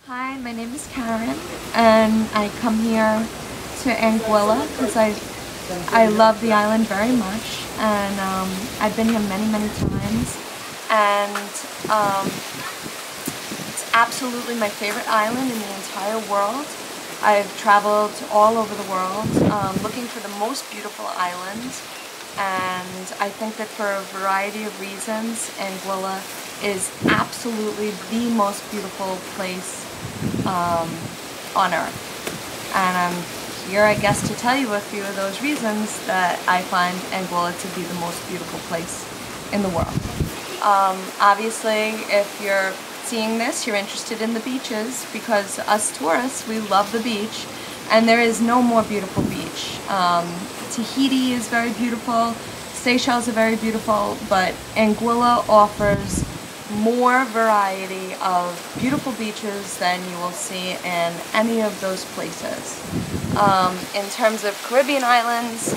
Hi, my name is Karen, and I come here to Anguilla because I love the island very much, and I've been here many times, and it's absolutely my favorite island in the entire world. I've traveled all over the world looking for the most beautiful island, and I think that for a variety of reasons, Anguilla is absolutely the most beautiful place on earth. And I'm here, I guess, to tell you a few of those reasons that I find Anguilla to be the most beautiful place in the world. Obviously, if you're seeing this, you're interested in the beaches, because us tourists, we love the beach, and there is no more beautiful beach. Tahiti is very beautiful, Seychelles are very beautiful, but Anguilla offers more variety of beautiful beaches than you will see in any of those places. In terms of Caribbean islands,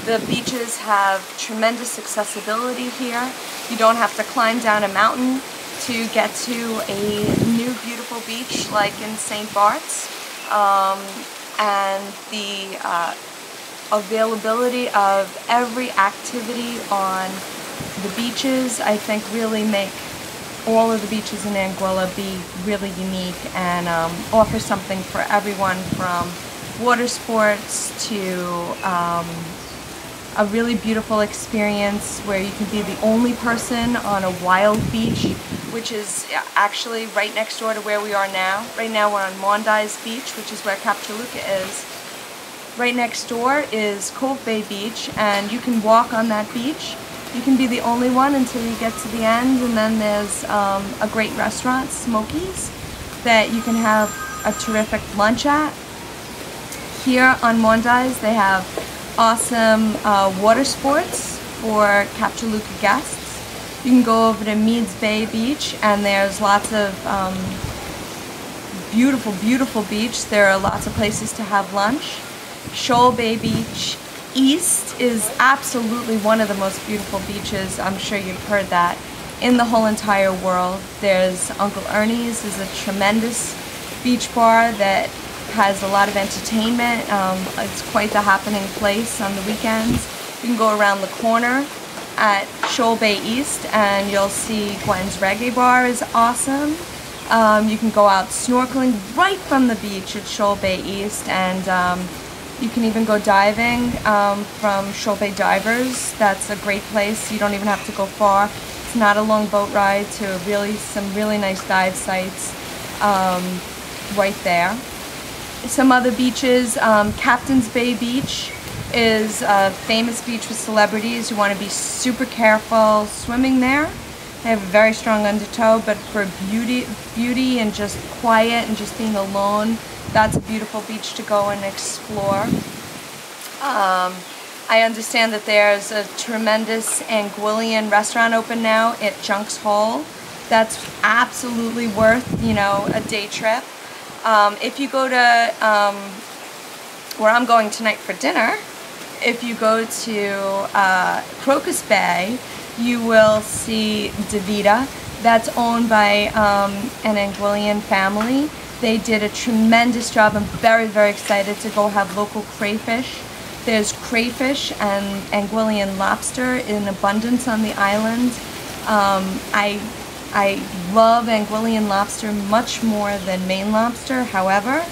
the beaches have tremendous accessibility here. You don't have to climb down a mountain to get to a new beautiful beach like in St. Bart's. And the availability of every activity on the beaches, I think, really make all of the beaches in Anguilla be really unique and offer something for everyone, from water sports to a really beautiful experience where you can be the only person on a wild beach, which is actually right next door to where we are now. Right now we're on Mondi's Beach, which is where Capchaluca is. Right next door is Cove Bay Beach, and you can walk on that beach. You can be the only one until you get to the end, and then there's a great restaurant, Smokies, that you can have a terrific lunch at. Here on Mondi's, they have awesome water sports for Capchaluca guests. You can go over to Meads Bay Beach, and there's lots of beautiful beach. There are lots of places to have lunch. Shoal Bay Beach East is absolutely one of the most beautiful beaches, I'm sure you've heard that, in the whole entire world. There's Uncle Ernie's is a tremendous beach bar that has a lot of entertainment. It's quite the happening place on the weekends. You can go around the corner at Shoal Bay East and you'll see Gwen's Reggae Bar is awesome. You can go out snorkeling right from the beach at Shoal Bay East, and you can even go diving from Shoal Bay Divers. That's a great place. You don't even have to go far. It's not a long boat ride to some really nice dive sites right there. Some other beaches, Captain's Bay Beach is a famous beach with celebrities. You want to be super careful swimming there. They have a very strong undertow, but for beauty and just quiet and just being alone, that's a beautiful beach to go and explore. I understand that there's a tremendous Anguillian restaurant open now at Junk's Hole. That's absolutely worth, a day trip. If you go to where I'm going tonight for dinner, if you go to Crocus Bay, you will see Davida. That's owned by an Anguillian family. They did a tremendous job. I'm very excited to go have local crayfish. There's crayfish and Anguillian lobster in abundance on the island. I love Anguillian lobster much more than Maine lobster. However,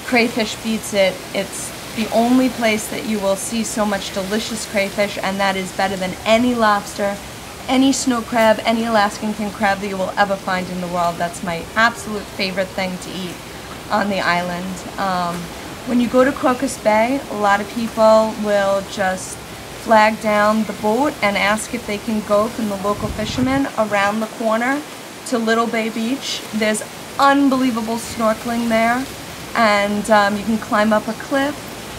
crayfish beats it. It's the only place that you will see so much delicious crayfish, and that is better than any lobster, any snow crab, any Alaskan king crab that you will ever find in the world. That's my absolute favorite thing to eat on the island. When you go to Crocus Bay, a lot of people will just flag down the boat and ask if they can go from the local fishermen around the corner to Little Bay Beach. There's unbelievable snorkeling there, and you can climb up a cliff.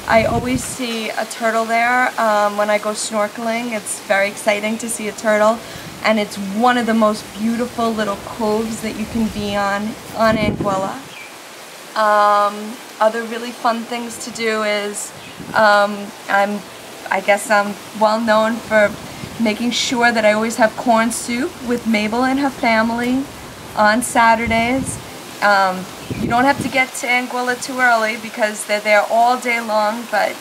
I always see a turtle there when I go snorkeling. It's very exciting to see a turtle, and it's one of the most beautiful little coves that you can be on Anguilla. Other really fun things to do is I guess I'm well known for making sure that I always have corn soup with Mabel and her family on Saturdays. You don't have to get to Anguilla too early because they're there all day long, but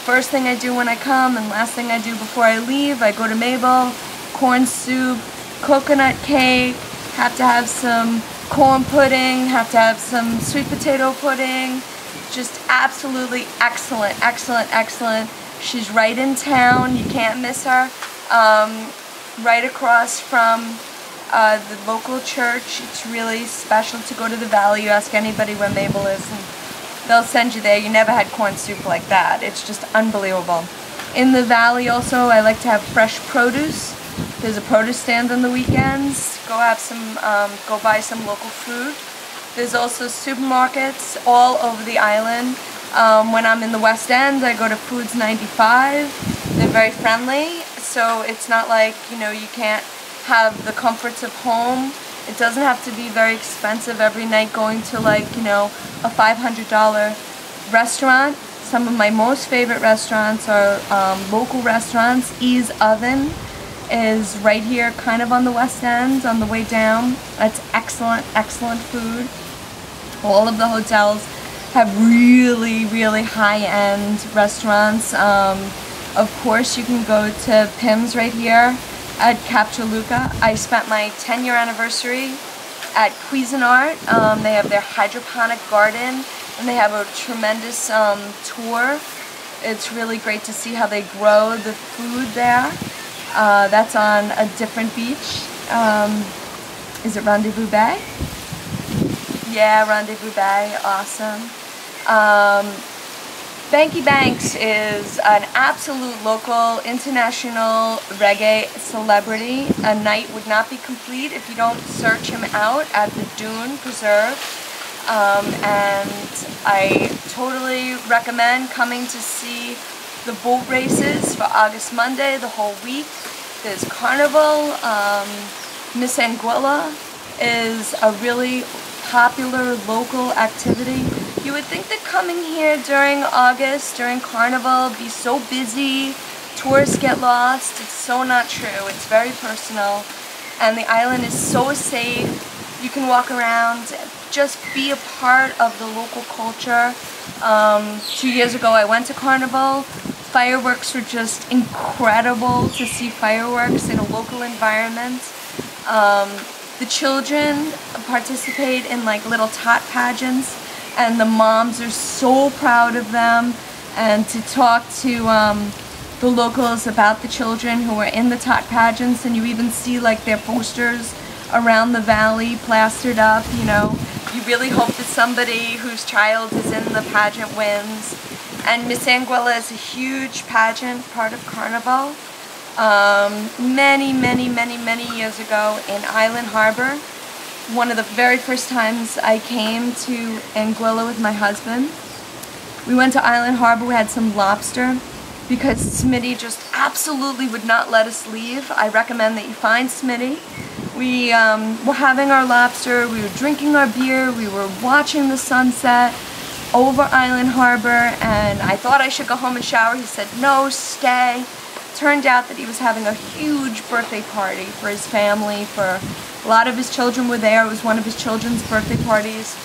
first thing I do when I come and last thing I do before I leave, I go to Mabel, corn soup, coconut cake, have to have some corn pudding, have to have some sweet potato pudding. Just absolutely excellent, excellent, excellent. She's right in town, you can't miss her. Right across from the local church. It's really special to go to the valley. You ask anybody where Mabel is and they'll send you there. You never had corn soup like that. It's just unbelievable. In the valley also, I like to have fresh produce. There's a produce stand on the weekends. Go have some, go buy some local food. There's also supermarkets all over the island. When I'm in the West End, I go to Foods 95. They're very friendly, so it's not like, you know, you can't have the comforts of home. It doesn't have to be very expensive every night going to, like, you know, a $500 restaurant. Some of my most favorite restaurants are local restaurants. E's Oven is right here, kind of on the West End, on the way down. That's excellent, excellent food. All of the hotels have really, really high-end restaurants. Of course, you can go to Pim's right here at Cap Juluca. I spent my 10-year anniversary at Cuisine. They have their hydroponic garden, and they have a tremendous tour. It's really great to see how they grow the food there. That's on a different beach. Is it Rendezvous Bay? Yeah, Rendezvous Bay, awesome. Banky Banks is an absolute local, international reggae celebrity. A night would not be complete if you don't search him out at the Dune Preserve. And I totally recommend coming to see the boat races for August Monday, the whole week. There's Carnival. Miss Anguilla is a really popular local activity. You would think that coming here during August, during Carnival, be so busy, tourists get lost. It's so not true. It's very personal, and the island is so safe. You can walk around, just be a part of the local culture. 2 years ago I went to Carnival. Fireworks were just incredible to see fireworks in a local environment. The children participate in like little tot pageants, and the moms are so proud of them. And to talk to the locals about the children who are in the tot pageants, and you even see like their posters around the valley plastered up, you know. You really hope that somebody whose child is in the pageant wins. And Miss Anguilla is a huge pageant, part of Carnival. Many years ago in Island Harbor, one of the very first times I came to Anguilla with my husband, we went to Island Harbor. We had some lobster because Smitty just absolutely would not let us leave. I recommend that you find Smitty. We were having our lobster, we were drinking our beer, we were watching the sunset over Island Harbor, and I thought I should go home and shower. He said, no, stay. Turned out that he was having a huge birthday party for his family. For a lot of his children were there. It was one of his children's birthday parties.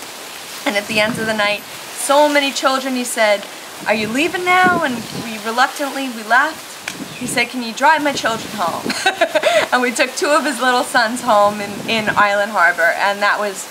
And at the end of the night, so many children, he said, are you leaving now? And we reluctantly, we left. He said, can you drive my children home? And we took 2 of his little sons home in Island Harbor, and that was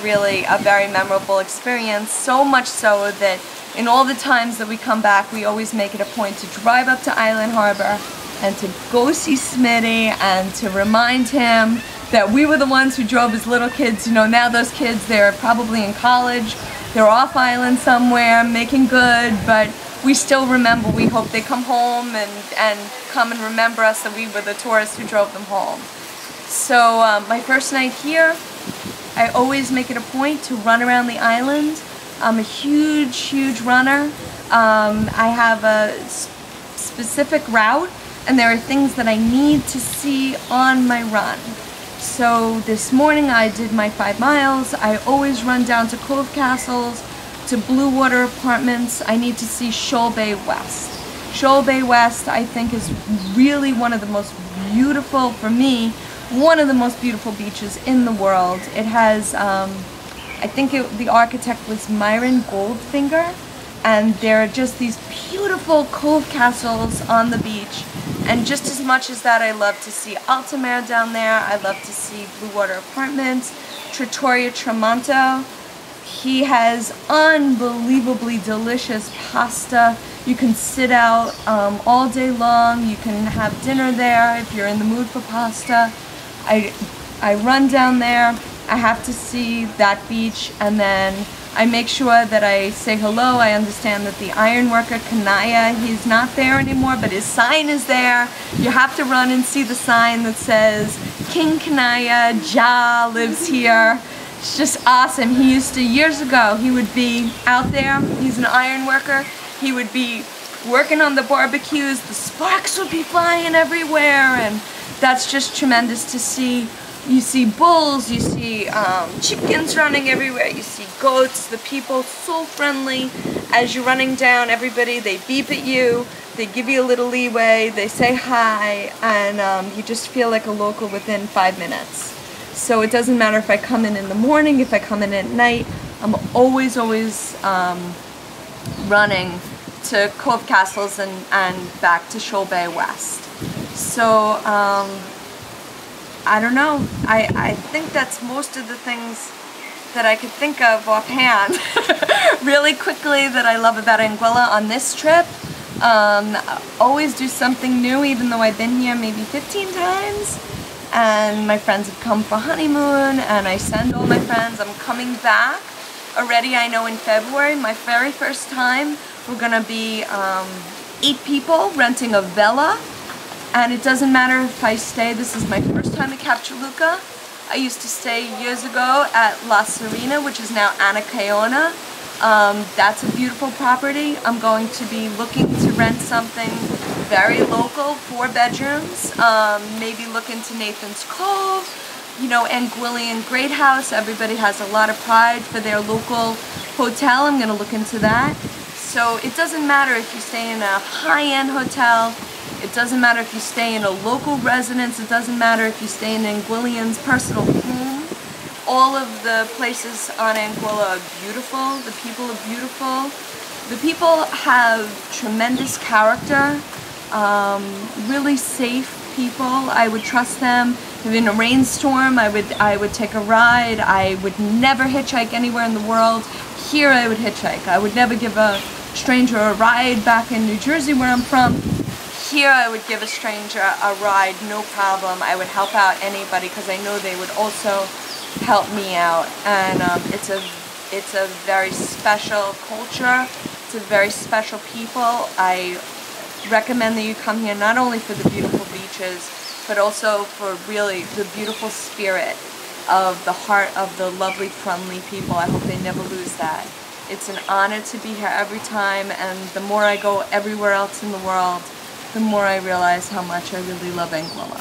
really a very memorable experience. So much so that in all the times that we come back, we always make it a point to drive up to Island Harbor and to go see Smitty and to remind him that we were the ones who drove his little kids. You know, now those kids, they're probably in college, they're off island somewhere making good, but we still remember. We hope they come home and come and remember us, that we were the tourists who drove them home. So my first night here, I always make it a point to run around the island. I'm a huge runner. I have a specific route, and there are things that I need to see on my run. So this morning I did my 5 miles. I always run down to Cove Castles, to Blue Water Apartments. I need to see Shoal Bay West. Shoal Bay West, I think, is really one of the most beautiful, for me, one of the most beautiful beaches in the world. It has I think the architect was Myron Goldfinger, and there are just these beautiful cove castles on the beach. And just as much as that, I love to see Altamare down there. I love to see Blue Water Apartments, Trattoria Tramonto. He has unbelievably delicious pasta. You can sit out all day long. You can have dinner there if you're in the mood for pasta. I run down there. I have to see that beach, and then I make sure that I say hello. I understand that the ironworker Kanaya, he's not there anymore, but his sign is there. You have to run and see the sign that says, King Kanaya, Ja lives here. It's just awesome. He used to, years ago, he would be out there. He's an iron worker. He would be working on the barbecues. The sparks would be flying everywhere, and that's just tremendous to see. You see bulls, you see chickens running everywhere, you see goats, the people so friendly. As you're running down, everybody, they beep at you, they give you a little leeway, they say hi, and you just feel like a local within 5 minutes. So it doesn't matter if I come in the morning, if I come in at night, I'm always running to Cove Castles and back to Shoal Bay West. So I don't know. I think that's most of the things that I could think of offhand really quickly that I love about Anguilla on this trip. Always do something new, even though I've been here maybe 15 times. And my friends have come for honeymoon, and I send all my friends. I'm coming back already, I know, in February. My very first time, we're gonna be 8 people renting a villa. And it doesn't matter if I stay. This is my first time at Capchaluca. I used to stay years ago at La Serena, which is now Anacaona. That's a beautiful property. I'm going to be looking to rent something very local, 4 bedrooms. Maybe look into Nathan's Cove, you know, Anguillian Great House. Everybody has a lot of pride for their local hotel. I'm gonna look into that. So it doesn't matter if you stay in a high-end hotel. It doesn't matter if you stay in a local residence. It doesn't matter if you stay in Anguillian's personal home. All of the places on Anguilla are beautiful. The people are beautiful. The people have tremendous character. Really safe people. I would trust them. If in a rainstorm, I would take a ride. I would never hitchhike anywhere in the world. Here I would hitchhike. I would never give a stranger a ride back in New Jersey where I'm from. Here I would give a stranger a ride, no problem. I would help out anybody because I know they would also help me out. And it's a very special culture. It's a very special people. I recommend that you come here not only for the beautiful beaches, but also for really the beautiful spirit of the heart of the lovely, friendly people. I hope they never lose that. It's an honor to be here every time, and the more I go everywhere else in the world, the more I realize how much I really love Anguilla.